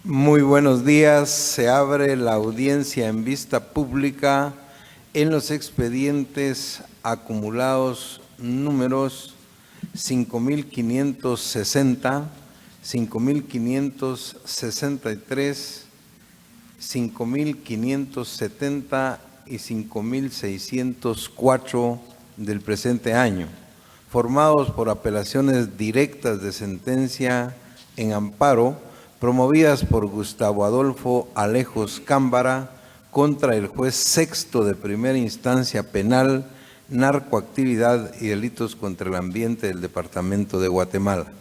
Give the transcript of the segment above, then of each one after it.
Muy buenos días. Se abre la audiencia en vista pública en los expedientes acumulados números 5.560, 5.563, 5.570 y 5.604 del presente año, formados por apelaciones directas de sentencia en amparo promovidas por Gustavo Adolfo Alejos Cámbara contra el juez sexto de primera instancia penal, narcoactividad y delitos contra el ambiente del Departamento de Guatemala.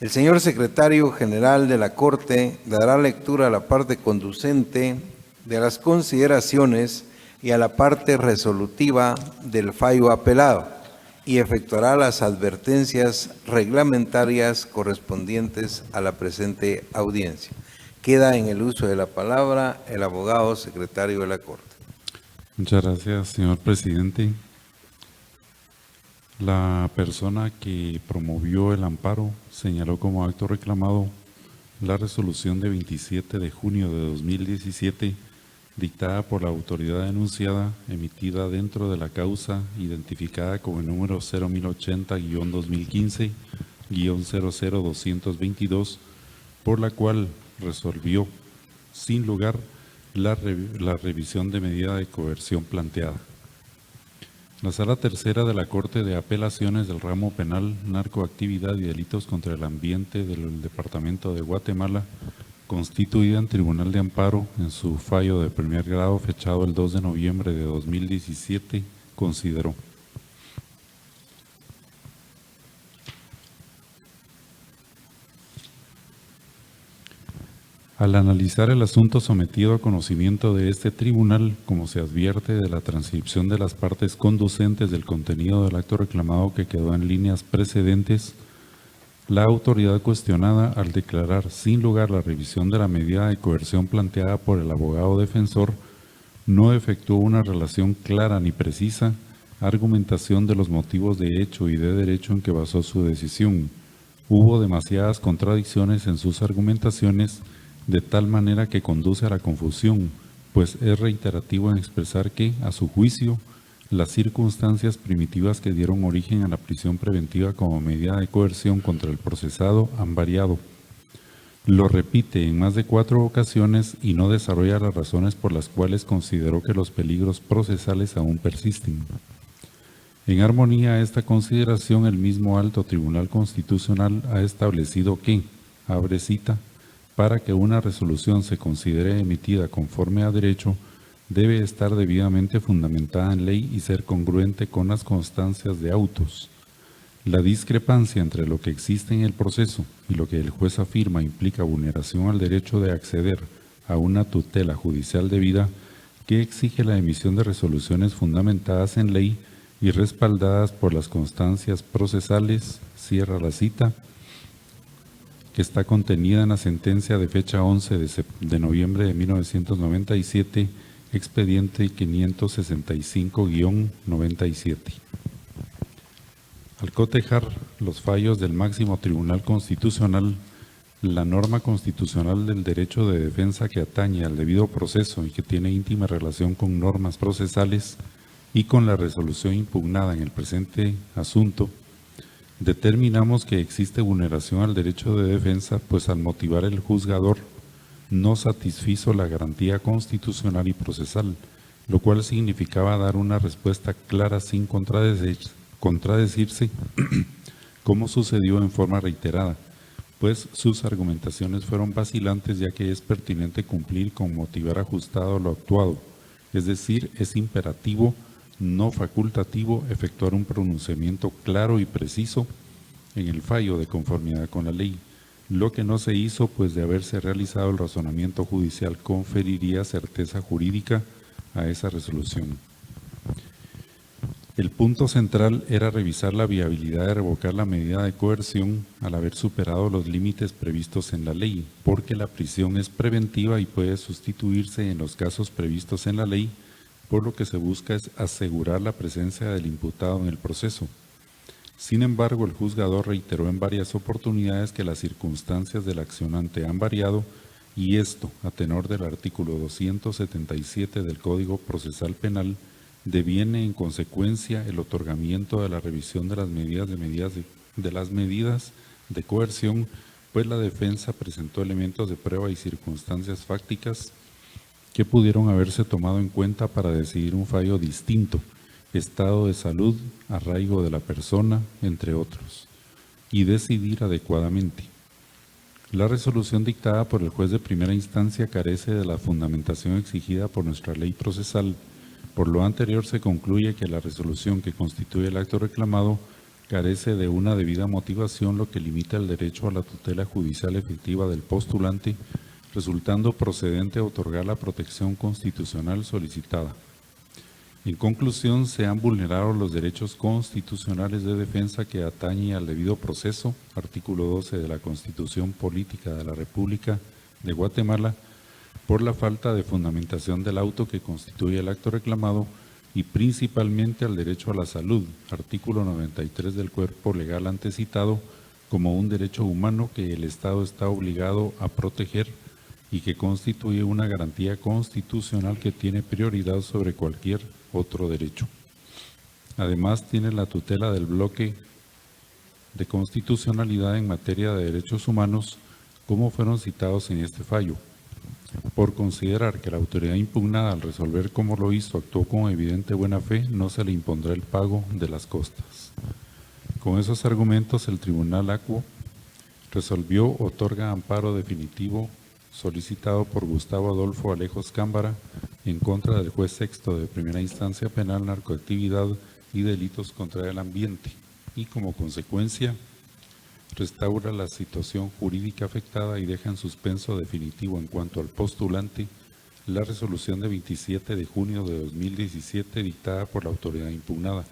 El señor secretario general de la Corte dará lectura a la parte conducente de las consideraciones y a la parte resolutiva del fallo apelado y efectuará las advertencias reglamentarias correspondientes a la presente audiencia. Queda en el uso de la palabra el abogado secretario de la Corte. Muchas gracias, señor presidente. La persona que promovió el amparo señaló como acto reclamado la resolución de 27 de junio de 2017 dictada por la autoridad denunciada, emitida dentro de la causa identificada con el número 01080-2015-00222, por la cual resolvió sin lugar la revisión de medida de coerción planteada. La Sala Tercera de la Corte de Apelaciones del Ramo Penal, Narcoactividad y Delitos contra el Ambiente del Departamento de Guatemala, constituida en Tribunal de Amparo en su fallo de primer grado fechado el 2 de noviembre de 2017, consideró: al analizar el asunto sometido a conocimiento de este tribunal, como se advierte de la transcripción de las partes conducentes del contenido del acto reclamado que quedó en líneas precedentes, la autoridad cuestionada, al declarar sin lugar la revisión de la medida de coerción planteada por el abogado defensor, no efectuó una relación clara ni precisa, argumentación de los motivos de hecho y de derecho en que basó su decisión. Hubo demasiadas contradicciones en sus argumentaciones, de tal manera que conduce a la confusión, pues es reiterativo en expresar que, a su juicio, las circunstancias primitivas que dieron origen a la prisión preventiva como medida de coerción contra el procesado han variado. Lo repite en más de 4 ocasiones y no desarrolla las razones por las cuales consideró que los peligros procesales aún persisten. En armonía a esta consideración, el mismo Alto Tribunal Constitucional ha establecido que, abre cita, para que una resolución se considere emitida conforme a derecho, debe estar debidamente fundamentada en ley y ser congruente con las constancias de autos. La discrepancia entre lo que existe en el proceso y lo que el juez afirma implica vulneración al derecho de acceder a una tutela judicial debida que exige la emisión de resoluciones fundamentadas en ley y respaldadas por las constancias procesales, cierra la cita, que está contenida en la sentencia de fecha 11 de noviembre de 1997, expediente 565-97. Al cotejar los fallos del máximo Tribunal Constitucional, la norma constitucional del derecho de defensa que atañe al debido proceso y que tiene íntima relación con normas procesales y con la resolución impugnada en el presente asunto, determinamos que existe vulneración al derecho de defensa, pues al motivar el juzgador no satisfizo la garantía constitucional y procesal, lo cual significaba dar una respuesta clara sin contradecirse, como sucedió en forma reiterada, pues sus argumentaciones fueron vacilantes, ya que es pertinente cumplir con motivar ajustado lo actuado, es decir, es imperativo, no facultativo, efectuar un pronunciamiento claro y preciso en el fallo de conformidad con la ley, lo que no se hizo, pues de haberse realizado el razonamiento judicial conferiría certeza jurídica a esa resolución. El punto central era revisar la viabilidad de revocar la medida de coerción al haber superado los límites previstos en la ley, porque la prisión es preventiva y puede sustituirse en los casos previstos en la ley, por lo que se busca es asegurar la presencia del imputado en el proceso. Sin embargo, el juzgador reiteró en varias oportunidades que las circunstancias del accionante han variado y esto, a tenor del artículo 277 del Código Procesal Penal, deviene en consecuencia el otorgamiento de la revisión de las medidas de coerción, pues la defensa presentó elementos de prueba y circunstancias fácticas que pudieron haberse tomado en cuenta para decidir un fallo distinto, estado de salud, arraigo de la persona, entre otros, y decidir adecuadamente. La resolución dictada por el juez de primera instancia carece de la fundamentación exigida por nuestra ley procesal. Por lo anterior, se concluye que la resolución que constituye el acto reclamado carece de una debida motivación, lo que limita el derecho a la tutela judicial efectiva del postulante, resultando procedente otorgar la protección constitucional solicitada. En conclusión, se han vulnerado los derechos constitucionales de defensa que atañen al debido proceso, artículo 12 de la Constitución Política de la República de Guatemala, por la falta de fundamentación del auto que constituye el acto reclamado y principalmente al derecho a la salud, artículo 93 del cuerpo legal antecitado, como un derecho humano que el Estado está obligado a proteger y que constituye una garantía constitucional que tiene prioridad sobre cualquier otro derecho. Además, tiene la tutela del bloque de constitucionalidad en materia de derechos humanos, como fueron citados en este fallo. Por considerar que la autoridad impugnada al resolver como lo hizo actuó con evidente buena fe, no se le impondrá el pago de las costas. Con esos argumentos, el Tribunal Acuo otorga amparo definitivo solicitado por Gustavo Adolfo Alejos Cámbara en contra del juez sexto de primera instancia penal, narcoactividad y delitos contra el ambiente, y como consecuencia restaura la situación jurídica afectada y deja en suspenso definitivo en cuanto al postulante la resolución de 27 de junio de 2017 dictada por la autoridad impugnada.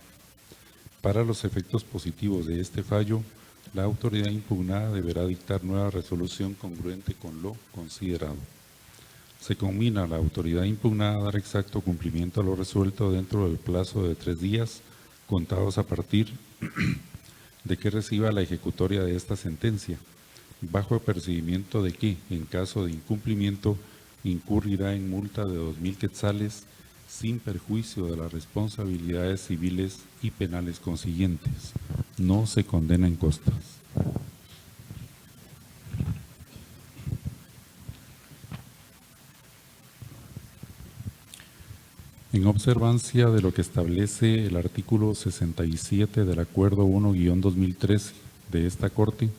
Para los efectos positivos de este fallo, la autoridad impugnada deberá dictar nueva resolución congruente con lo considerado. Se conmina a la autoridad impugnada a dar exacto cumplimiento a lo resuelto dentro del plazo de 3 días, contados a partir de que reciba la ejecutoria de esta sentencia, bajo apercibimiento de que, en caso de incumplimiento, incurrirá en multa de 2,000 quetzales, sin perjuicio de las responsabilidades civiles y penales consiguientes. No se condena en costas. En observancia de lo que establece el artículo 67 del Acuerdo 1-2013 de esta Corte,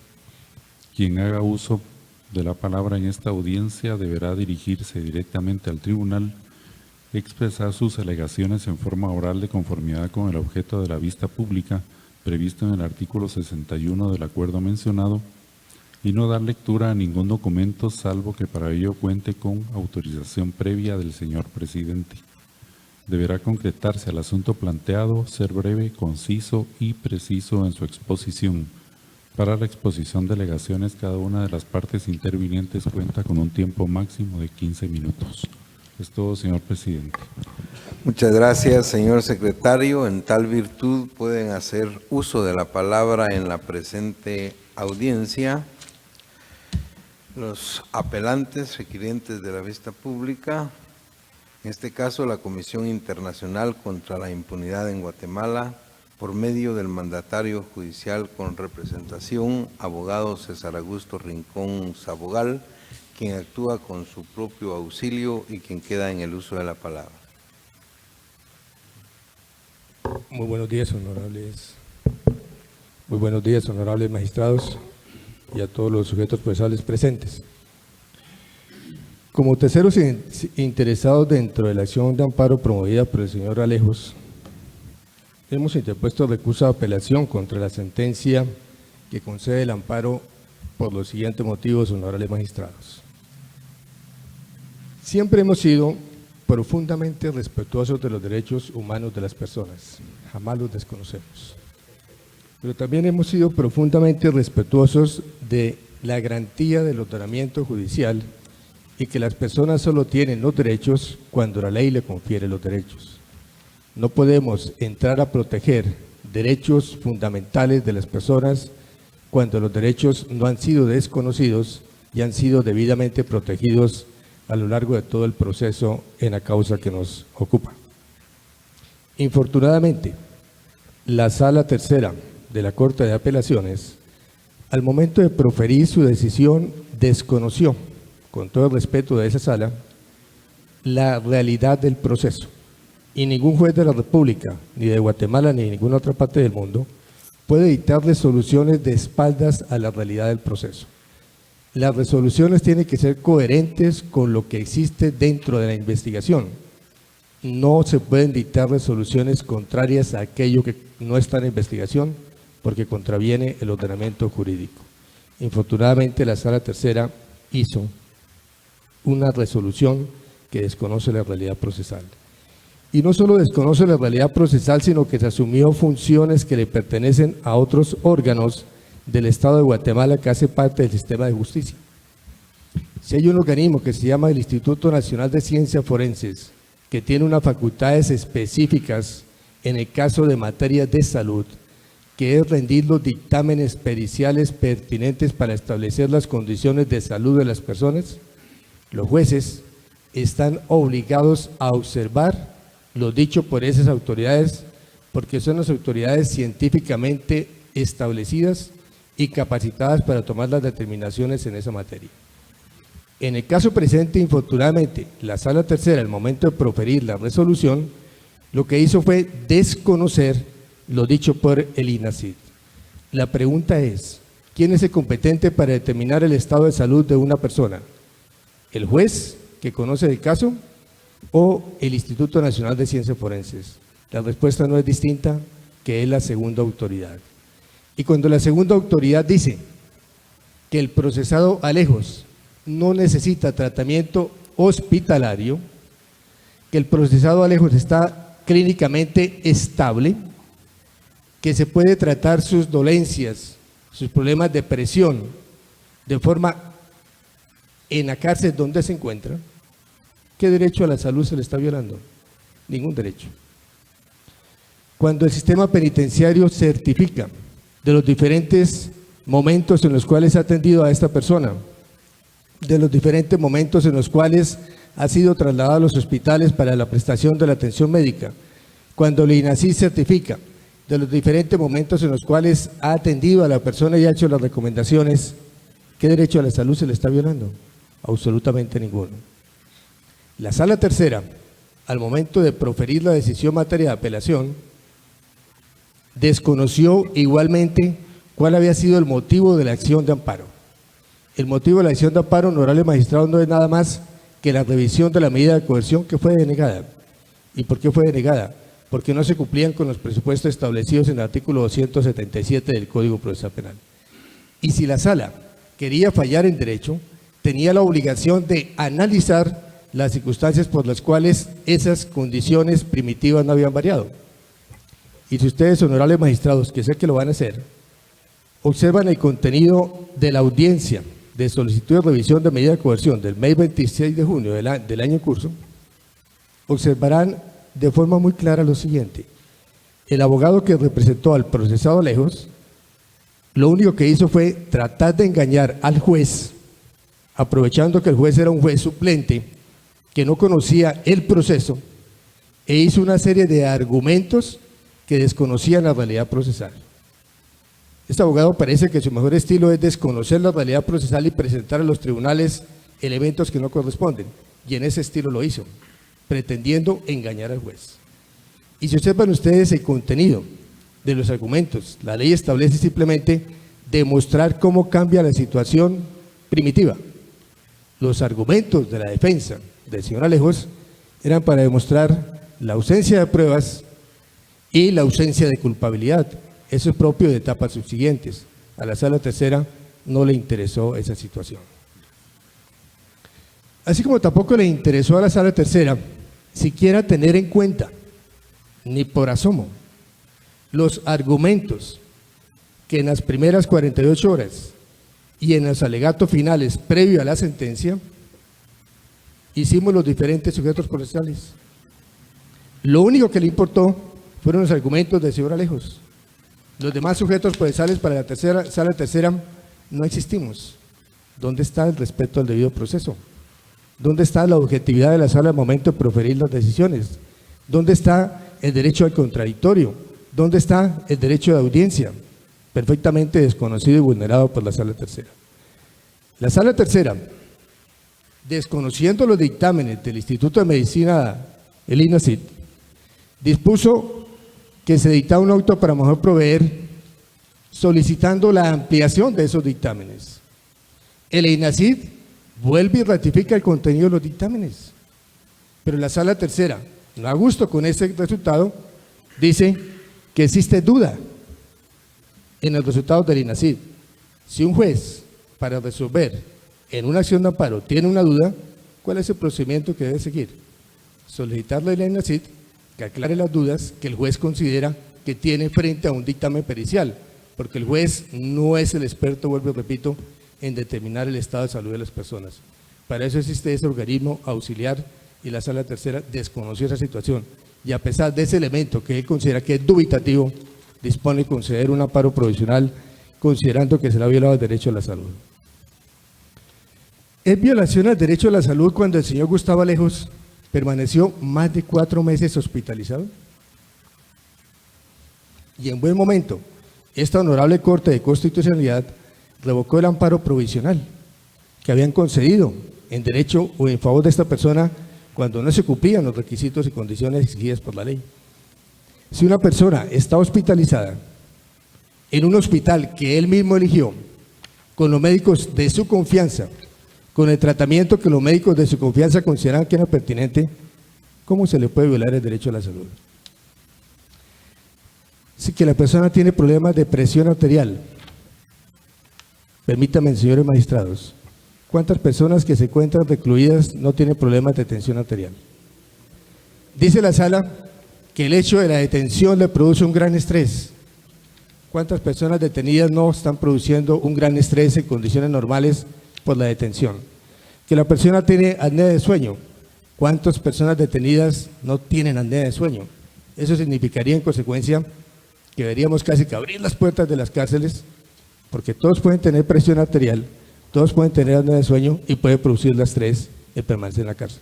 quien haga uso de la palabra en esta audiencia deberá dirigirse directamente al tribunal, expresar sus alegaciones en forma oral de conformidad con el objeto de la vista pública previsto en el artículo 61 del acuerdo mencionado y no dar lectura a ningún documento salvo que para ello cuente con autorización previa del señor presidente. Deberá concretarse al asunto planteado, ser breve, conciso y preciso en su exposición. Para la exposición de alegaciones, cada una de las partes intervinientes cuenta con un tiempo máximo de 15 minutos. Es todo, señor presidente. Muchas gracias, señor secretario. En tal virtud pueden hacer uso de la palabra en la presente audiencia los apelantes requirientes de la vista pública, en este caso la Comisión Internacional contra la Impunidad en Guatemala, por medio del mandatario judicial con representación, abogado César Augusto Rincón Sabogal, quien actúa con su propio auxilio y quien queda en el uso de la palabra. Muy buenos días, honorables magistrados y a todos los sujetos procesales presentes. Como terceros interesados dentro de la acción de amparo promovida por el señor Alejos, hemos interpuesto recurso de apelación contra la sentencia que concede el amparo por los siguientes motivos, honorables magistrados. Siempre hemos sido profundamente respetuosos de los derechos humanos de las personas, jamás los desconocemos. Pero también hemos sido profundamente respetuosos de la garantía del ordenamiento judicial y que las personas solo tienen los derechos cuando la ley le confiere los derechos. No podemos entrar a proteger derechos fundamentales de las personas cuando los derechos no han sido desconocidos y han sido debidamente protegidos a lo largo de todo el proceso en la causa que nos ocupa. Infortunadamente, la Sala Tercera de la Corte de Apelaciones, al momento de proferir su decisión, desconoció, con todo el respeto de esa sala, la realidad del proceso. Y ningún juez de la República, ni de Guatemala, ni de ninguna otra parte del mundo, puede dictar resoluciones de espaldas a la realidad del proceso. Las resoluciones tienen que ser coherentes con lo que existe dentro de la investigación. No se pueden dictar resoluciones contrarias a aquello que no está en la investigación, porque contraviene el ordenamiento jurídico. Infortunadamente, la Sala Tercera hizo una resolución que desconoce la realidad procesal. Y no solo desconoce la realidad procesal, sino que se asumió funciones que le pertenecen a otros órganos del Estado de Guatemala que hace parte del sistema de justicia. Si hay un organismo que se llama el Instituto Nacional de Ciencias Forenses, que tiene unas facultades específicas en el caso de materias de salud, que es rendir los dictámenes periciales pertinentes para establecer las condiciones de salud de las personas, los jueces están obligados a observar lo dicho por esas autoridades, porque son las autoridades científicamente establecidas y capacitadas para tomar las determinaciones en esa materia. En el caso presente, infortunadamente, la Sala Tercera, al momento de proferir la resolución, lo que hizo fue desconocer lo dicho por el INACID. La pregunta es, ¿quién es el competente para determinar el estado de salud de una persona? ¿El juez que conoce el caso o el Instituto Nacional de Ciencias Forenses? La respuesta no es distinta, que es la segunda autoridad. Y cuando la segunda autoridad dice que el procesado Alejos no necesita tratamiento hospitalario, que el procesado Alejos está clínicamente estable, que se puede tratar sus dolencias, sus problemas de presión, de forma en la cárcel donde se encuentra, ¿qué derecho a la salud se le está violando? Ningún derecho. Cuando el sistema penitenciario certifica de los diferentes momentos en los cuales ha atendido a esta persona, de los diferentes momentos en los cuales ha sido trasladado a los hospitales para la prestación de la atención médica, cuando el INACID certifica de los diferentes momentos en los cuales ha atendido a la persona y ha hecho las recomendaciones, ¿qué derecho a la salud se le está violando? Absolutamente ninguno. La Sala Tercera, al momento de proferir la decisión en materia de apelación, desconoció igualmente cuál había sido el motivo de la acción de amparo. El motivo de la acción de amparo, honorable magistrado, no es nada más que la revisión de la medida de coerción que fue denegada. ¿Y por qué fue denegada? Porque no se cumplían con los presupuestos establecidos en el artículo 277 del Código Procesal Penal. Y si la Sala quería fallar en derecho, tenía la obligación de analizar las circunstancias por las cuales esas condiciones primitivas no habían variado. Y si ustedes, honorables magistrados, que sé que lo van a hacer, observan el contenido de la audiencia de solicitud de revisión de medida de coerción del mes 26 de junio del año en curso, observarán de forma muy clara lo siguiente. El abogado que representó al procesado Alejos, lo único que hizo fue tratar de engañar al juez, aprovechando que el juez era un juez suplente, que no conocía el proceso, e hizo una serie de argumentos que desconocían la realidad procesal. Este abogado parece que su mejor estilo es desconocer la realidad procesal y presentar a los tribunales elementos que no corresponden, y en ese estilo lo hizo, pretendiendo engañar al juez. Y si observan ustedes el contenido de los argumentos, la ley establece simplemente demostrar cómo cambia la situación primitiva. Los argumentos de la defensa del señor Alejos eran para demostrar la ausencia de pruebas y la ausencia de culpabilidad. Eso es propio de etapas subsiguientes. A la Sala Tercera no le interesó esa situación. Así como tampoco le interesó a la Sala Tercera siquiera tener en cuenta, ni por asomo, los argumentos que en las primeras 48 horas y en los alegatos finales previo a la sentencia hicimos los diferentes sujetos procesales. Lo único que le importó fueron los argumentos del señor Alejos. Los demás sujetos procesales para la Sala Tercera no existimos. ¿Dónde está el respeto al debido proceso? ¿Dónde está la objetividad de la sala al momento de proferir las decisiones? ¿Dónde está el derecho al contradictorio? ¿Dónde está el derecho de audiencia? Perfectamente desconocido y vulnerado por la sala tercera. La sala tercera, desconociendo los dictámenes del Instituto de Medicina, el INACID, dispuso que se dictara un auto para mejor proveer, solicitando la ampliación de esos dictámenes. El INACID vuelve y ratifica el contenido de los dictámenes, pero la sala tercera, no a gusto con ese resultado, dice que existe duda en el resultado del INACID. Si un juez, para resolver en una acción de amparo, tiene una duda, ¿cuál es el procedimiento que debe seguir? Solicitarle al INACID que aclare las dudas que el juez considera que tiene frente a un dictamen pericial, porque el juez no es el experto, vuelvo y repito, en determinar el estado de salud de las personas. Para eso existe ese organismo auxiliar y la sala tercera desconoció esa situación y a pesar de ese elemento que él considera que es dubitativo, dispone de conceder un amparo provisional considerando que se le ha violado el derecho a la salud. ¿Es violación al derecho a la salud cuando el señor Gustavo Alejos permaneció más de 4 meses hospitalizado? Y en buen momento, esta honorable Corte de Constitucionalidad revocó el amparo provisional que habían concedido en derecho o en favor de esta persona cuando no se cumplían los requisitos y condiciones exigidas por la ley. Si una persona está hospitalizada en un hospital que él mismo eligió, con los médicos de su confianza, con el tratamiento que los médicos de su confianza consideran que era pertinente, ¿cómo se le puede violar el derecho a la salud? Si que la persona tiene problemas de presión arterial, permítanme, señores magistrados, ¿cuántas personas que se encuentran recluidas no tienen problemas de tensión arterial? Dice la sala que el hecho de la detención le produce un gran estrés. ¿Cuántas personas detenidas no están produciendo un gran estrés en condiciones normales por la detención? Que la persona tiene apnea de sueño. ¿Cuántas personas detenidas no tienen apnea de sueño? Eso significaría en consecuencia que deberíamos casi que abrir las puertas de las cárceles, porque todos pueden tener presión arterial, todos pueden tener apnea de sueño y puede producir las tres el permanecer en la cárcel.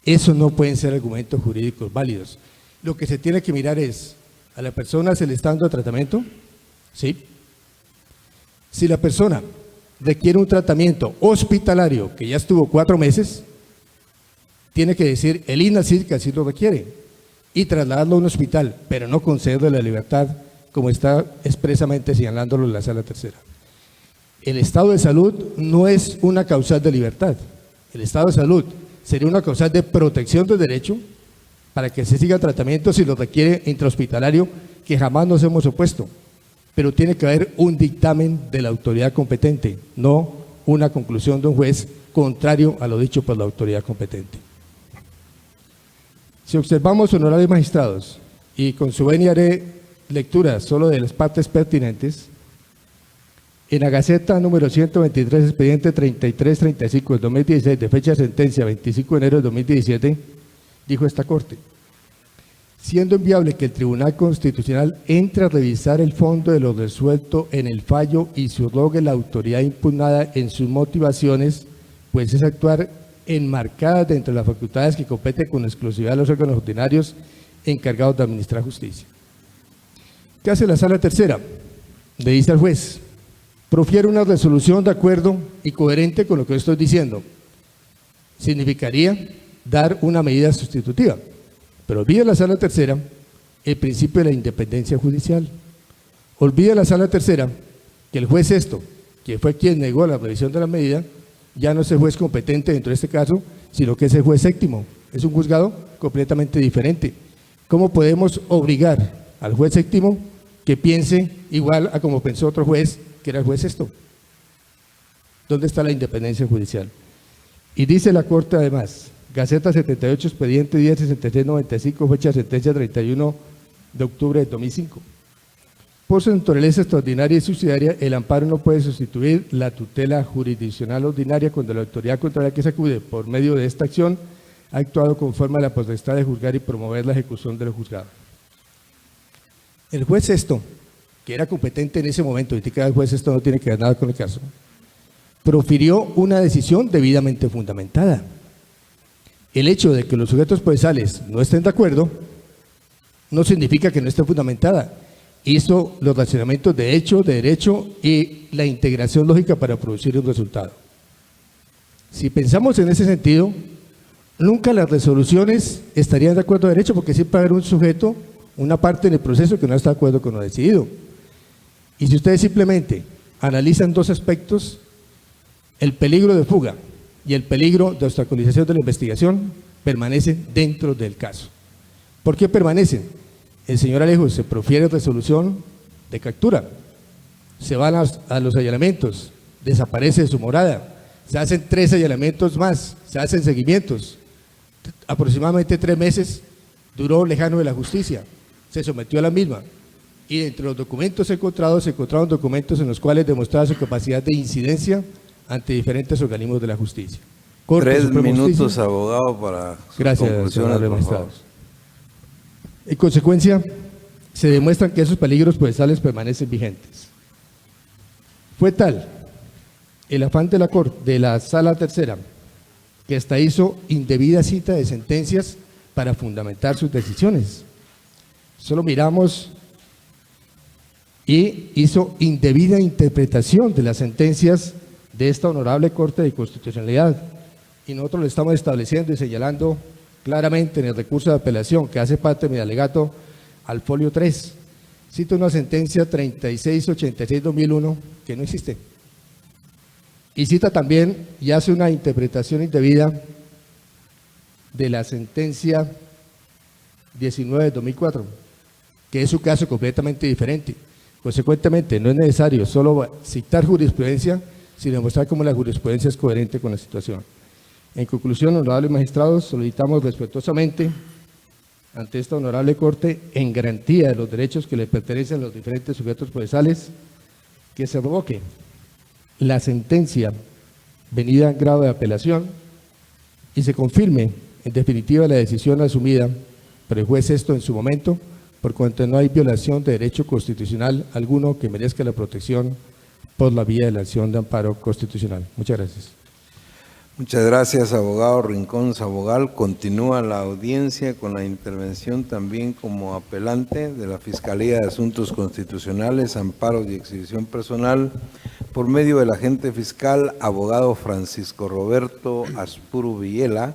Eso no pueden ser argumentos jurídicos válidos. Lo que se tiene que mirar es, ¿a la persona se le está dando tratamiento? Sí. Si la persona requiere un tratamiento hospitalario que ya estuvo 4 meses, tiene que decir el INACID que así lo requiere y trasladarlo a un hospital, pero no concederle la libertad como está expresamente señalándolo en la sala tercera. El estado de salud no es una causal de libertad. El estado de salud sería una causal de protección del derecho para que se siga tratamiento si lo requiere intrahospitalario, que jamás nos hemos opuesto. Pero tiene que haber un dictamen de la autoridad competente, no una conclusión de un juez contrario a lo dicho por la autoridad competente. Si observamos, honorables magistrados, y con su venia haré lectura solo de las partes pertinentes, en la Gaceta número 123, expediente 3335 del 2016, de fecha de sentencia 25 de enero de 2017, dijo esta Corte: siendo inviable que el Tribunal Constitucional entre a revisar el fondo de lo resuelto en el fallo y subrogue la autoridad impugnada en sus motivaciones, pues es actuar enmarcadas dentro de las facultades que competen con exclusividad a los órganos ordinarios encargados de administrar justicia. ¿Qué hace la sala tercera? Le dice al juez: profiere una resolución de acuerdo y coherente con lo que estoy diciendo. Significaría dar una medida sustitutiva. Pero olvida la sala tercera el principio de la independencia judicial. Olvida la sala tercera que el juez sexto, que fue quien negó la revisión de la medida, ya no es el juez competente dentro de este caso, sino que es el juez séptimo. Es un juzgado completamente diferente. ¿Cómo podemos obligar al juez séptimo que piense igual a como pensó otro juez, que era el juez sexto? ¿Dónde está la independencia judicial? Y dice la Corte además, Gaceta 78, expediente 106695, fecha de sentencia 31 de octubre de 2005. Por su naturaleza extraordinaria y subsidiaria, el amparo no puede sustituir la tutela jurisdiccional ordinaria cuando la autoridad contra la que se acude por medio de esta acción ha actuado conforme a la potestad de juzgar y promover la ejecución de lo juzgado. El juez sexto, que era competente en ese momento, y que el juez sexto no tiene que ver nada con el caso, profirió una decisión debidamente fundamentada. El hecho de que los sujetos procesales no estén de acuerdo no significa que no esté fundamentada. Hizo los racionamientos de hecho, de derecho y la integración lógica para producir un resultado. Si pensamos en ese sentido, nunca las resoluciones estarían de acuerdo a derecho, porque siempre va a haber un sujeto, una parte en el proceso que no está de acuerdo con lo decidido. Y si ustedes simplemente analizan dos aspectos, el peligro de fuga y el peligro de obstaculización de la investigación, permanecen dentro del caso. ¿Por qué permanecen? El señor Alejo se profiere resolución de captura, se van a los allanamientos, desaparece de su morada, se hacen 3 allanamientos más, se hacen seguimientos, aproximadamente 3 meses duró lejano de la justicia, se sometió a la misma, y entre los documentos encontrados se encontraron documentos en los cuales demostraba su capacidad de incidencia ante diferentes organismos de la justicia. Corte 3 Suprema de minutos, Justicia. abogado, para sus Gracias, conclusiones, señor por magistrado. favor. En consecuencia, se demuestran que esos peligros procesales permanecen vigentes. Fue tal el afán de la Sala Tercera que hasta hizo indebida cita de sentencias para fundamentar sus decisiones. Solo miramos y hizo indebida interpretación de las sentencias de esta honorable Corte de Constitucionalidad. Y nosotros lo estamos estableciendo y señalando claramente en el recurso de apelación que hace parte de mi alegato al folio 3. Cito una sentencia 3686-2001 que no existe. Y cita también y hace una interpretación indebida de la sentencia 19-2004, que es un caso completamente diferente. Consecuentemente, no es necesario solo citar jurisprudencia, sino demostrar cómo la jurisprudencia es coherente con la situación. En conclusión, honorables magistrados, solicitamos respetuosamente ante esta honorable Corte, en garantía de los derechos que le pertenecen a los diferentes sujetos procesales, que se revoque la sentencia venida en grado de apelación y se confirme en definitiva la decisión asumida por el juez Sesto en su momento, por cuanto no hay violación de derecho constitucional alguno que merezca la protección por la vía de la acción de amparo constitucional. Muchas gracias. Muchas gracias, abogado Rincón Sabogal. Continúa la audiencia con la intervención también como apelante de la Fiscalía de Asuntos Constitucionales, Amparos y Exhibición Personal, por medio del agente fiscal, abogado Francisco Roberto Aspuro Villela,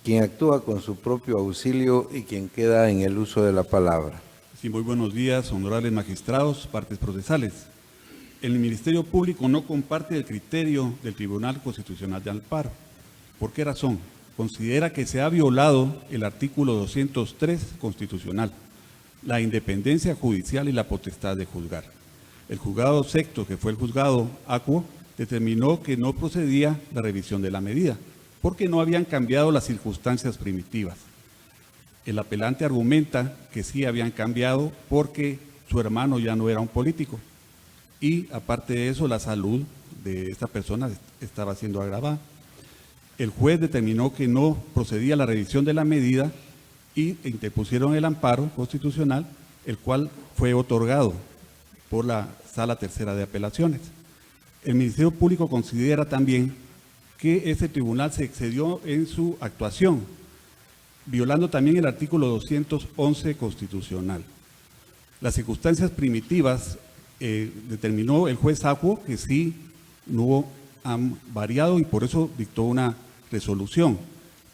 quien actúa con su propio auxilio y quien queda en el uso de la palabra. Sí, muy buenos días, honorables magistrados, partes procesales. El Ministerio Público no comparte el criterio del Tribunal Constitucional de Amparo. ¿Por qué razón? Considera que se ha violado el artículo 203 constitucional, la independencia judicial y la potestad de juzgar. El juzgado sexto, que fue el juzgado acuo, determinó que no procedía la revisión de la medida, porque no habían cambiado las circunstancias primitivas. El apelante argumenta que sí habían cambiado porque su hermano ya no era un político. Y aparte de eso, la salud de esta persona estaba siendo agravada. El juez determinó que no procedía a la revisión de la medida y interpusieron el amparo constitucional, el cual fue otorgado por la Sala Tercera de Apelaciones. El Ministerio Público considera también que ese tribunal se excedió en su actuación, violando también el artículo 211 constitucional. Las circunstancias primitivas determinó el juez acuo que sí no han variado y por eso dictó una resolución.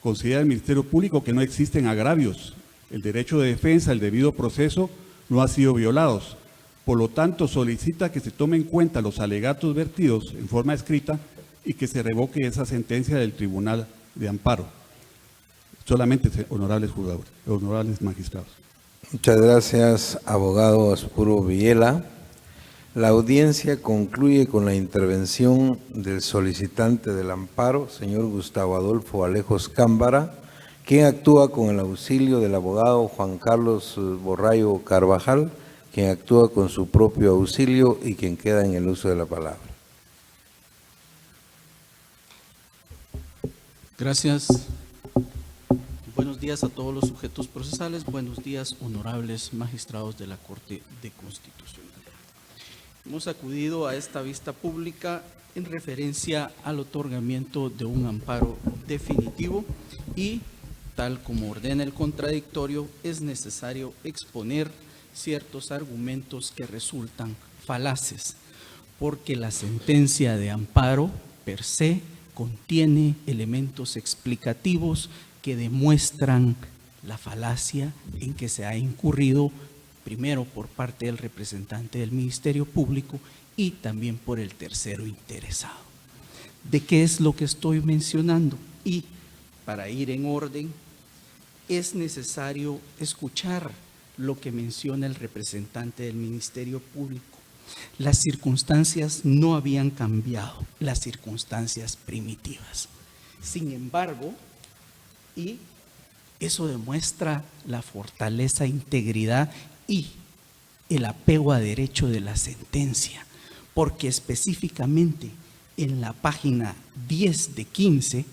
Considera el Ministerio Público que no existen agravios. El derecho de defensa, el debido proceso no ha sido violados. Por lo tanto, solicita que se tomen en cuenta los alegatos vertidos en forma escrita y que se revoque esa sentencia del Tribunal de Amparo. Solamente, honorables jugadores, honorables magistrados. Muchas gracias, abogado Aspuro Villela. La audiencia concluye con la intervención del solicitante del amparo, señor Gustavo Adolfo Alejos Cámbara, quien actúa con el auxilio del abogado Juan Carlos Borrayo Carvajal, quien actúa con su propio auxilio y quien queda en el uso de la palabra. Gracias. Buenos días a todos los sujetos procesales. Buenos días, honorables magistrados de la Corte de Constitucionalidad. Hemos acudido a esta vista pública en referencia al otorgamiento de un amparo definitivo y, tal como ordena el contradictorio, es necesario exponer ciertos argumentos que resultan falaces, porque la sentencia de amparo per se contiene elementos explicativos que demuestran la falacia en que se ha incurrido, primero por parte del representante del Ministerio Público y también por el tercero interesado. ¿De qué es lo que estoy mencionando? Y para ir en orden, es necesario escuchar lo que menciona el representante del Ministerio Público. Las circunstancias no habían cambiado, las circunstancias primitivas. Sin embargo, y eso demuestra la fortaleza, integridad y el apego a derecho de la sentencia, porque específicamente en la página 10 de 15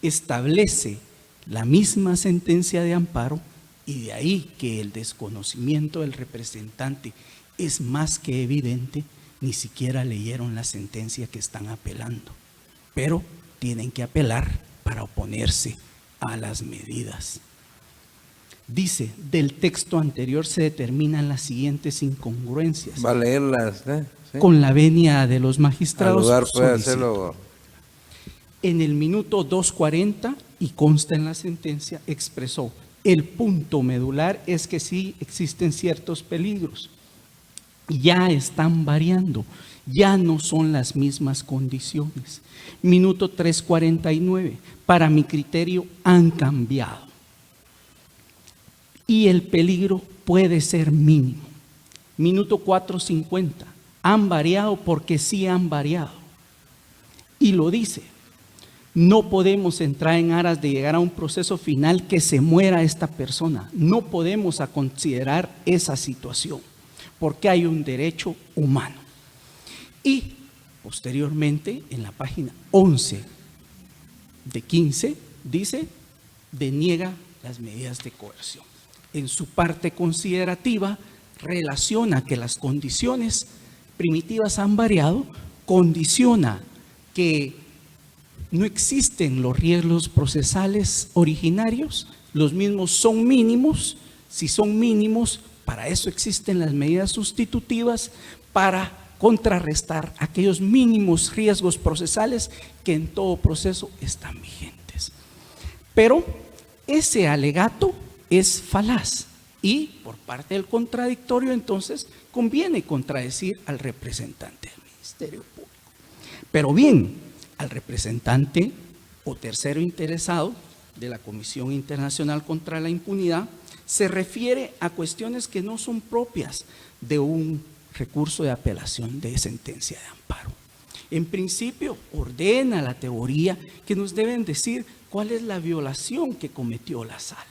establece la misma sentencia de amparo, y de ahí que el desconocimiento del representante es más que evidente. Ni siquiera leyeron la sentencia que están apelando, pero tienen que apelar para oponerse a las medidas. Dice, del texto anterior se determinan las siguientes incongruencias. Va a leerlas, ¿sí? Con la venia de los Al magistrados. lugar puede solicito. hacerlo. En el minuto 2:40, y consta en la sentencia, expresó: el punto medular es que sí existen ciertos peligros, ya están variando, ya no son las mismas condiciones. Minuto 3:49, para mi criterio han cambiado y el peligro puede ser mínimo. Minuto 4:50, han variado porque sí han variado. Y lo dice: no podemos entrar en aras de llegar a un proceso final que se muera esta persona. No podemos considerar esa situación, porque hay un derecho humano. Y posteriormente, en la página 11 de 15, dice: deniega las medidas de coerción. En su parte considerativa, relaciona que las condiciones primitivas han variado, condiciona que no existen los riesgos procesales originarios, los mismos son mínimos. Si son mínimos, para eso existen las medidas sustitutivas, para contrarrestar aquellos mínimos riesgos procesales que en todo proceso están vigentes. Pero ese alegato es falaz y por parte del contradictorio entonces conviene contradecir al representante del Ministerio Público. Pero bien, al representante o tercero interesado de la Comisión Internacional contra la Impunidad se refiere a cuestiones que no son propias de un recurso de apelación de sentencia de amparo. En principio, ordena la teoría que nos deben decir cuál es la violación que cometió la sala.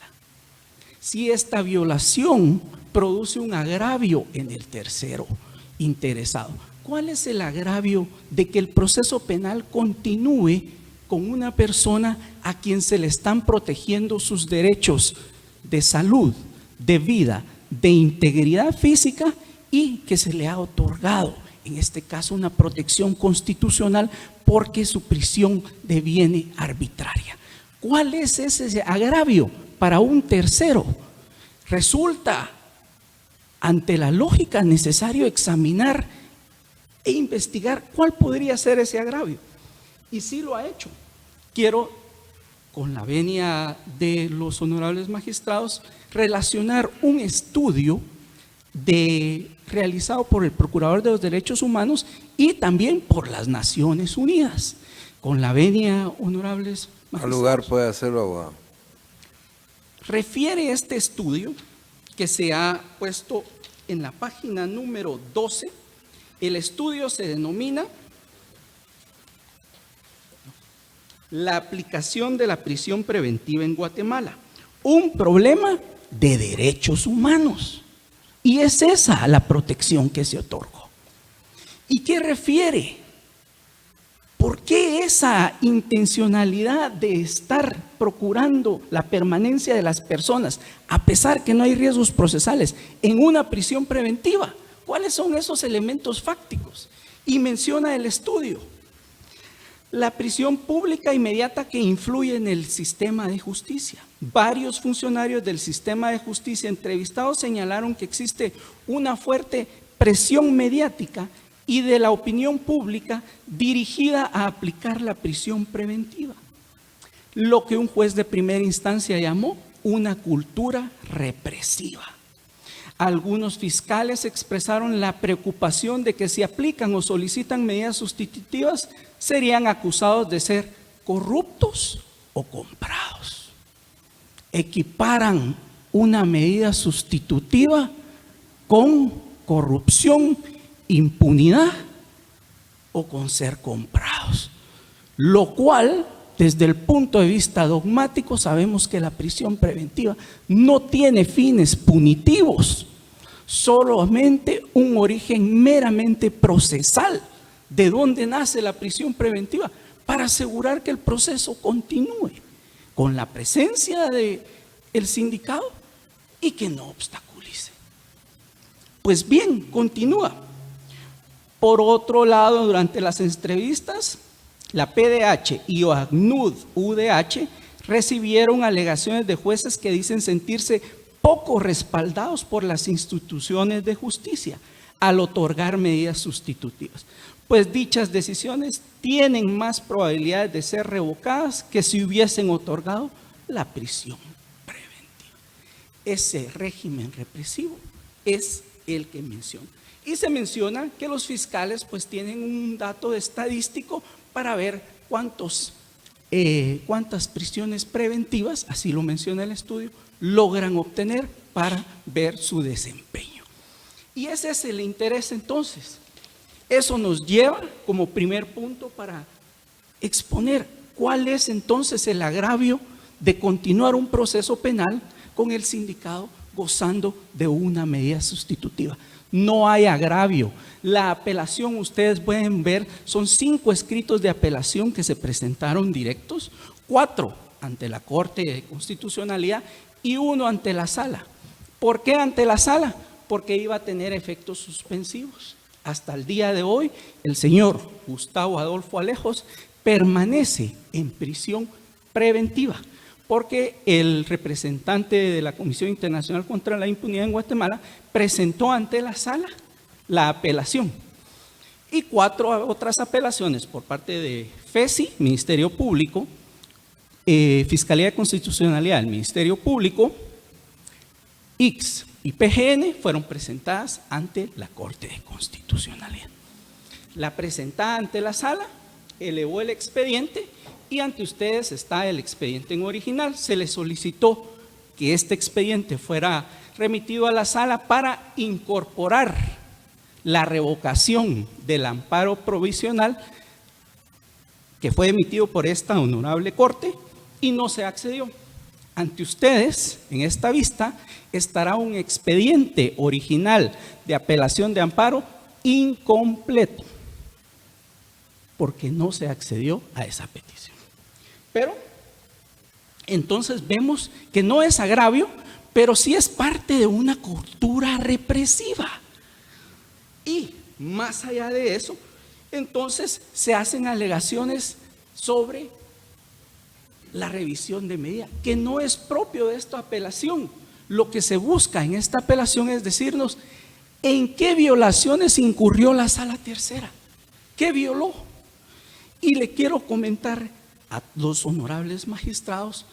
Si esta violación produce un agravio en el tercero interesado, ¿cuál es el agravio de que el proceso penal continúe con una persona a quien se le están protegiendo sus derechos de salud, de vida, de integridad física y que se le ha otorgado, en este caso, una protección constitucional porque su prisión deviene arbitraria? ¿Cuál es ese agravio para un tercero? Resulta, ante la lógica, necesario examinar e investigar cuál podría ser ese agravio. Y sí lo ha hecho. Quiero, con la venia de los honorables magistrados, relacionar un estudio realizado por el Procurador de los Derechos Humanos y también por las Naciones Unidas. Con la venia, honorables magistrados. Al lugar puede hacerlo, abogado. Refiere este estudio, que se ha puesto en la página número 12. El estudio se denomina la aplicación de la prisión preventiva en Guatemala, un problema de derechos humanos. Y es esa la protección que se otorgó. ¿Y qué refiere? ¿Por qué esa intencionalidad de estar procurando la permanencia de las personas, a pesar que no hay riesgos procesales, en una prisión preventiva? ¿Cuáles son esos elementos fácticos? Y menciona el estudio. La prisión pública inmediata que influye en el sistema de justicia. Varios funcionarios del sistema de justicia entrevistados señalaron que existe una fuerte presión mediática y de la opinión pública dirigida a aplicar la prisión preventiva, lo que un juez de primera instancia llamó una cultura represiva. Algunos fiscales expresaron la preocupación de que si aplican o solicitan medidas sustitutivas, serían acusados de ser corruptos o comprados. Equiparan una medida sustitutiva con corrupción, impunidad o con ser comprados. Lo cual, desde el punto de vista dogmático, sabemos que la prisión preventiva no tiene fines punitivos, solamente un origen meramente procesal. ¿De dónde nace la prisión preventiva? Para asegurar que el proceso continúe con la presencia del sindicado y que no obstaculice. Pues bien, continúa. Por otro lado, durante las entrevistas, la PDH y ACNUD-UDH recibieron alegaciones de jueces que dicen sentirse poco respaldados por las instituciones de justicia al otorgar medidas sustitutivas, pues dichas decisiones tienen más probabilidades de ser revocadas que si hubiesen otorgado la prisión preventiva. Ese régimen represivo es el que menciona. Y se menciona que los fiscales pues tienen un dato estadístico para ver cuántas prisiones preventivas, así lo menciona el estudio, logran obtener para ver su desempeño. Y ese es el interés entonces. Eso nos lleva como primer punto para exponer cuál es entonces el agravio de continuar un proceso penal con el sindicado gozando de una medida sustitutiva. No hay agravio. La apelación, ustedes pueden ver, son 5 escritos de apelación que se presentaron directos, 4 ante la Corte de Constitucionalidad y 1 ante la Sala. ¿Por qué ante la Sala? Porque iba a tener efectos suspensivos. Hasta el día de hoy, el señor Gustavo Adolfo Alejos permanece en prisión preventiva, porque el representante de la Comisión Internacional contra la Impunidad en Guatemala presentó ante la Sala la apelación. Y 4 otras apelaciones por parte de FESI, Ministerio Público, Fiscalía de Constitucionalidad del Ministerio Público, IX y PGN fueron presentadas ante la Corte de Constitucionalidad. La presentada ante la Sala elevó el expediente y ante ustedes está el expediente en original. Se les solicitó que este expediente fuera remitido a la Sala para incorporar la revocación del amparo provisional que fue emitido por esta honorable Corte y no se accedió. Ante ustedes, en esta vista, estará un expediente original de apelación de amparo incompleto, porque no se accedió a esa petición. Pero, entonces vemos que no es agravio, pero sí es parte de una cultura represiva. Y más allá de eso, entonces se hacen alegaciones sobre la revisión de medida, que no es propio de esta apelación. Lo que se busca en esta apelación es decirnos en qué violaciones incurrió la Sala Tercera, qué violó. Y le quiero comentar a los honorables magistrados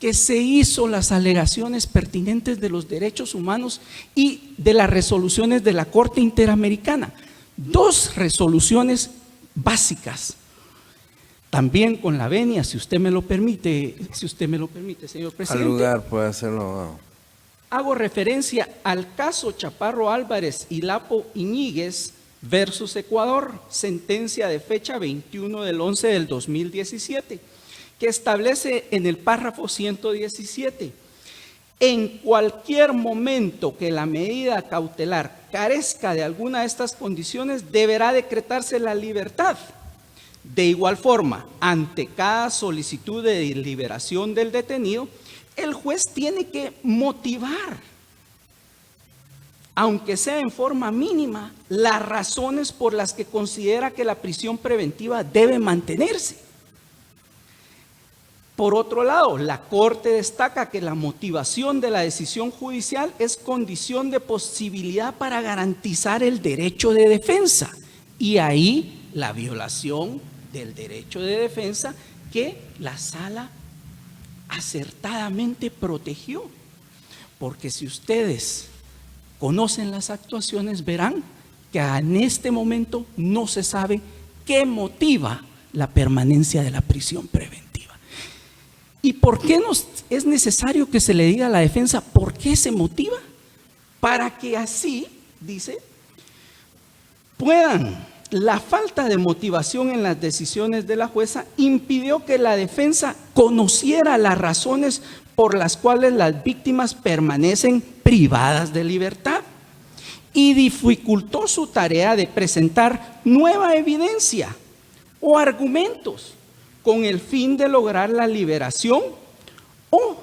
que se hizo las alegaciones pertinentes de los derechos humanos y de las resoluciones de la Corte Interamericana. 2 resoluciones básicas. También con la venia, si usted me lo permite, señor presidente. Al lugar puede hacerlo, abogado. Hago referencia al caso Chaparro Álvarez y Lapo Iñiguez versus Ecuador, sentencia de fecha 21/11/2017, que establece en el párrafo 117, en cualquier momento que la medida cautelar carezca de alguna de estas condiciones, deberá decretarse la libertad. De igual forma, ante cada solicitud de liberación del detenido, el juez tiene que motivar, aunque sea en forma mínima, las razones por las que considera que la prisión preventiva debe mantenerse. Por otro lado, la Corte destaca que la motivación de la decisión judicial es condición de posibilidad para garantizar el derecho de defensa. Y ahí la violación del derecho de defensa que la sala acertadamente protegió. Porque si ustedes conocen las actuaciones, verán que en este momento no se sabe qué motiva la permanencia de la prisión preventiva. ¿Y por qué es necesario que se le diga a la defensa por qué se motiva? Para que así, dice, la falta de motivación en las decisiones de la jueza impidió que la defensa conociera las razones por las cuales las víctimas permanecen privadas de libertad y dificultó su tarea de presentar nueva evidencia o argumentos con el fin de lograr la liberación o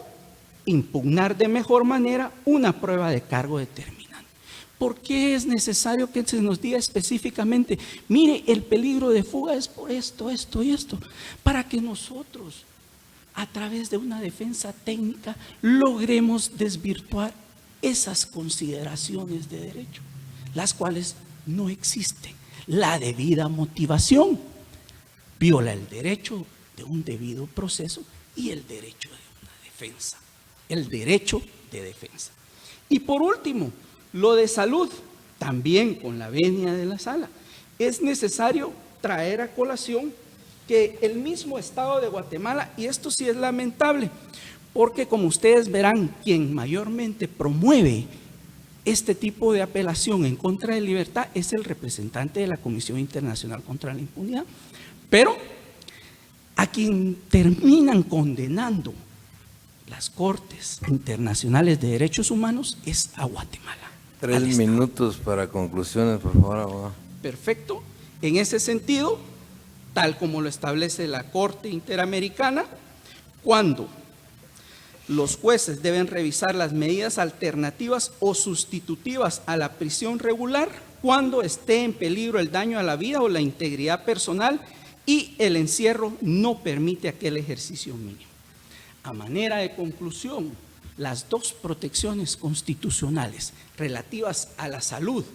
impugnar de mejor manera una prueba de cargo determinante. ¿Por qué es necesario que se nos diga específicamente, mire, el peligro de fuga es por esto, esto y esto? Para que nosotros, a través de una defensa técnica, logremos desvirtuar esas consideraciones de derecho, las cuales no existen. La debida motivación viola el derecho de un debido proceso y el derecho de una defensa, el derecho de defensa. Y por último, lo de salud, también con la venia de la sala, es necesario traer a colación que el mismo Estado de Guatemala, y esto sí es lamentable, porque como ustedes verán, quien mayormente promueve este tipo de apelación en contra de libertad es el representante de la Comisión Internacional contra la Impunidad, pero a quien terminan condenando las Cortes Internacionales de Derechos Humanos es a Guatemala. 3 minutos para conclusiones, por favor, abogado. Perfecto. En ese sentido, tal como lo establece la Corte Interamericana, cuando los jueces deben revisar las medidas alternativas o sustitutivas a la prisión regular cuando esté en peligro el daño a la vida o la integridad personal y el encierro no permite aquel ejercicio mínimo. A manera de conclusión, las dos protecciones constitucionales relativas a la salud,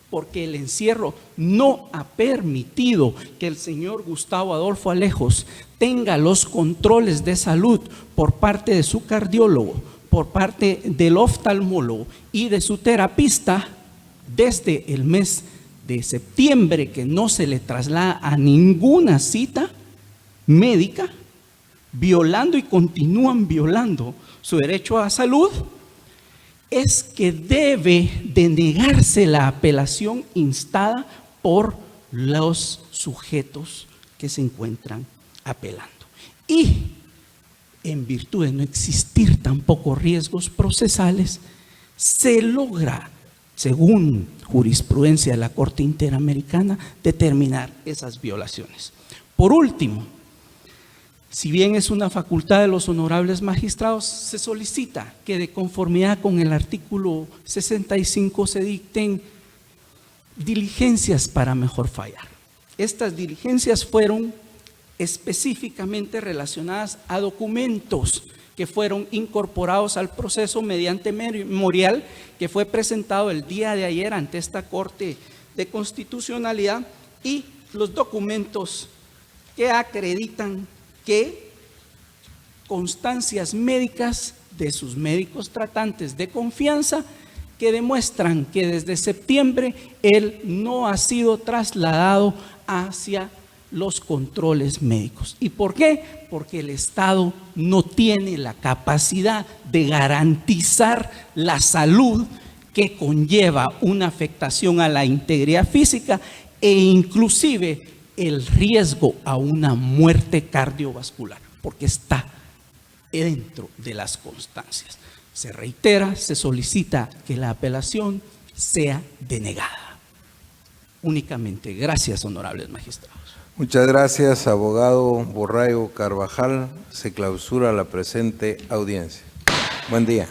porque el encierro no ha permitido que el señor Gustavo Adolfo Alejos tenga los controles de salud por parte de su cardiólogo, por parte del oftalmólogo y de su terapista desde el mes de septiembre, que no se le traslada a ninguna cita médica, violando y continúan violando su derecho a salud, es que debe de negarse la apelación instada por los sujetos que se encuentran apelando. Y en virtud de no existir tampoco riesgos procesales, se logra, según jurisprudencia de la Corte Interamericana, determinar esas violaciones. Por último, si bien es una facultad de los honorables magistrados, se solicita que de conformidad con el artículo 65 se dicten diligencias para mejor fallar. Estas diligencias fueron específicamente relacionadas a documentos que fueron incorporados al proceso mediante memorial que fue presentado el día de ayer ante esta Corte de Constitucionalidad, y los documentos que acreditan que constancias médicas de sus médicos tratantes de confianza que demuestran que desde septiembre él no ha sido trasladado hacia los controles médicos. ¿Y por qué? Porque el Estado no tiene la capacidad de garantizar la salud que conlleva una afectación a la integridad física e inclusive el riesgo a una muerte cardiovascular, porque está dentro de las constancias. Se reitera, se solicita que la apelación sea denegada. Únicamente. Gracias, honorables magistrados. Muchas gracias, abogado Borrayo Carvajal. Se clausura la presente audiencia. Buen día.